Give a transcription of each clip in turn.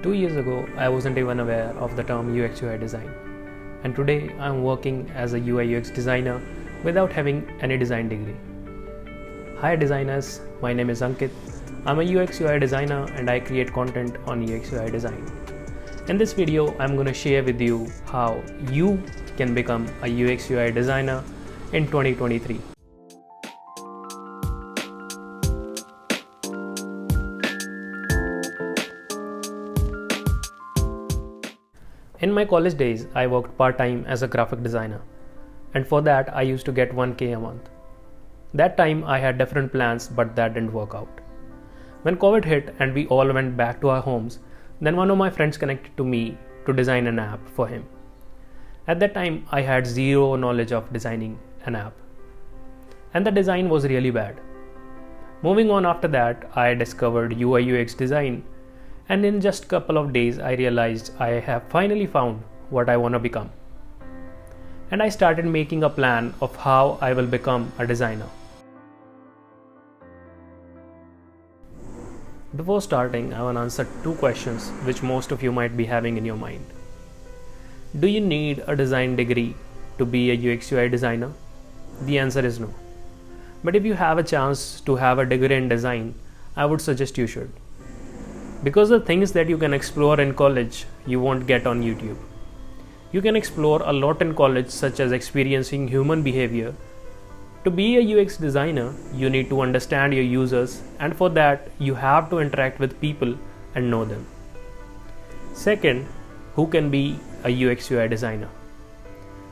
2 years ago, I wasn't even aware of the term UX UI design, and today I'm working as a UI UX designer without having any design degree. Hi designers, my name is Ankit. I'm a UX UI designer and I create content on UX UI design. In this video, I'm going to share with you how you can become a UX UI designer in 2023. In my college days, I worked part-time as a graphic designer, and for that I used to get 1K a month. That time I had different plans, but that didn't work out. When COVID hit and we all went back to our homes, then one of my friends connected to me to design an app for him. At that time I had zero knowledge of designing an app, and the design was really bad. Moving on after that, I discovered UI UX design, and in just a couple of days I realized I have finally found what I want to become. And I started making a plan of how I will become a designer. Before starting, I want to answer two questions which most of you might be having in your mind. Do you need a design degree to be a UX UI designer? The answer is no. But if you have a chance to have a degree in design, I would suggest you should. Because the things that you can explore in college, you won't get on YouTube. You can explore a lot in college, such as experiencing human behavior. To be a UX designer, you need to understand your users, and for that, you have to interact with people and know them. Second, who can be a UX UI designer?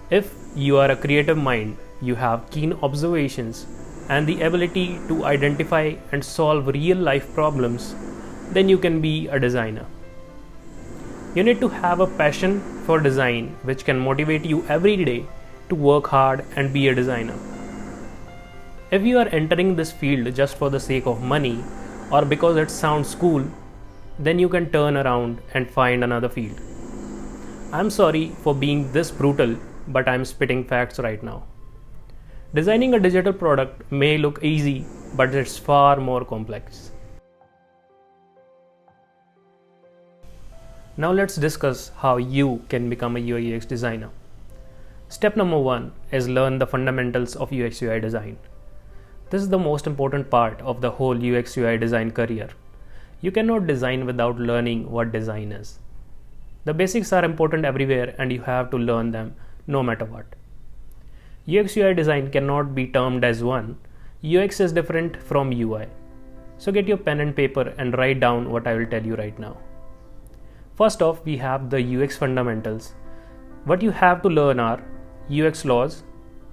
If you are a creative mind, you have keen observations and the ability to identify and solve real life problems, then you can be a designer. You need to have a passion for design which can motivate you every day to work hard and be a designer. If you are entering this field just for the sake of money or because it sounds cool, then you can turn around and find another field. I'm sorry for being this brutal, but I'm spitting facts right now. Designing a digital product may look easy, but it's far more complex. Now let's discuss how you can become a UI UX designer. Step number 1 is learn the fundamentals of UX UI design. This is the most important part of the whole UX UI design career. You cannot design without learning what design is. The basics are important everywhere and you have to learn them no matter what. UX UI design cannot be termed as one. UX is different from UI. So get your pen and paper and write down what I will tell you right now. First off, we have the UX fundamentals. What you have to learn are UX laws,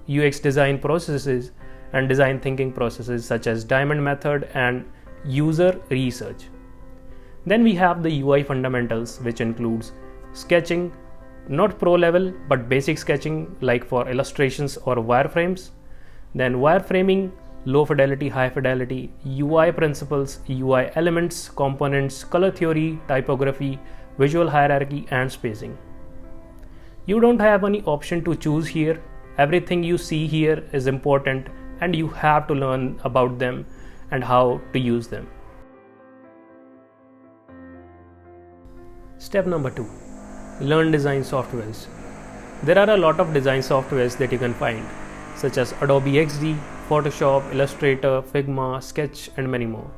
UX design processes, and design thinking processes such as diamond method and user research. Then we have the UI fundamentals, which includes sketching, not pro level but basic sketching like for illustrations or wireframes. Then wireframing, low fidelity, high fidelity, UI principles, UI elements, components, color theory, typography, visual hierarchy, and spacing. You don't have any option to choose here. Everything you see here is important and you have to learn about them and how to use them. Step number 2. Learn design softwares. There are a lot of design softwares that you can find, such as Adobe XD, Photoshop, Illustrator, Figma, Sketch, and many more.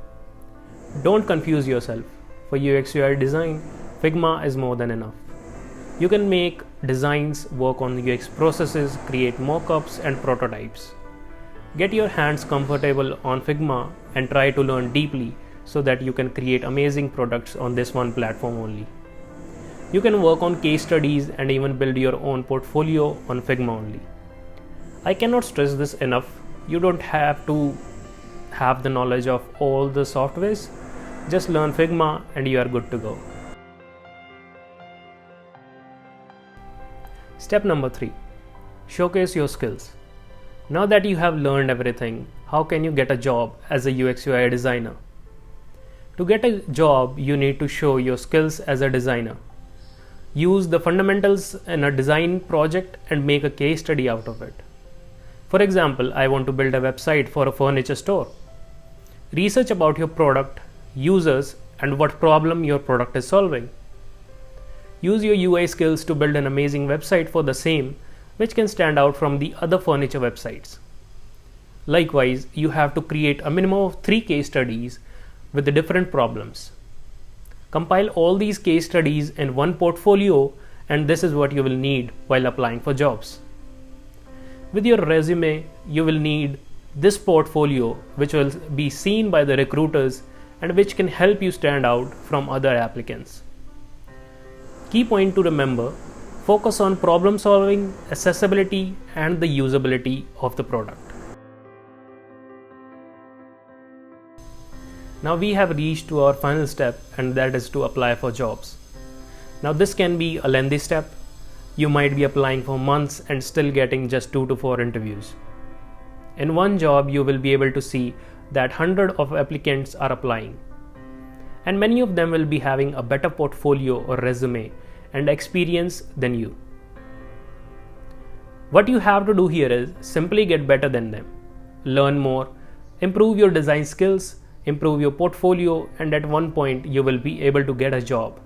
Don't confuse yourself. For UX UI design, Figma is more than enough. You can make designs, work on UX processes, create mockups and prototypes. Get your hands comfortable on Figma and try to learn deeply so that you can create amazing products on this one platform only. You can work on case studies and even build your own portfolio on Figma only. I cannot stress this enough. You don't have to have the knowledge of all the softwares. Just learn Figma and you are good to go. Step number 3. Showcase your skills. Now that you have learned everything, how can you get a job as a UX UI designer? To get a job, you need to show your skills as a designer. Use the fundamentals in a design project and make a case study out of it. For example, I want to build a website for a furniture store. Research about your product, users, and what problem your product is solving. Use your UI skills to build an amazing website for the same, which can stand out from the other furniture websites. Likewise, you have to create a minimum of 3 case studies with the different problems. Compile all these case studies in one portfolio, and this is what you will need while applying for jobs. With your resume, you will need this portfolio, which will be seen by the recruiters and which can help you stand out from other applicants. Key point to remember: focus on problem solving, accessibility, and the usability of the product. Now we have reached to our final step, and that is to apply for jobs. Now this can be a lengthy step. You might be applying for months and still getting just 2 to 4 interviews. In one job, you will be able to see that hundreds of applicants are applying, and many of them will be having a better portfolio or resume and experience than you. What you have to do here is simply get better than them, learn more, improve your design skills, improve your portfolio, and at one point you will be able to get a job.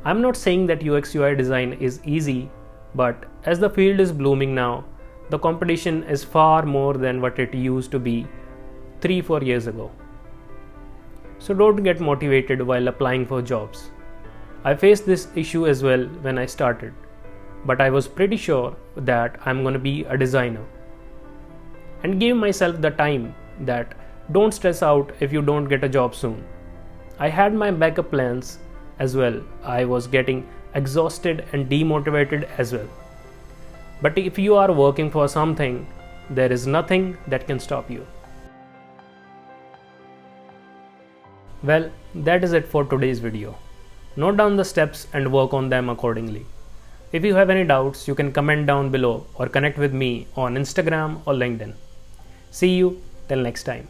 I'm not saying that UX UI design is easy, but as the field is blooming now, the competition is far more than what it used to be 3-4 years ago. So don't get motivated while applying for jobs. I faced this issue as well when I started, but I was pretty sure that I'm going to be a designer, and gave myself the time that don't stress out if you don't get a job soon. I had my backup plans as well. I was getting exhausted and demotivated as well. But if you are working for something, there is nothing that can stop you. Well, that is it for today's video. Note down the steps and work on them accordingly. If you have any doubts, you can comment down below or connect with me on Instagram or LinkedIn. See you till next time.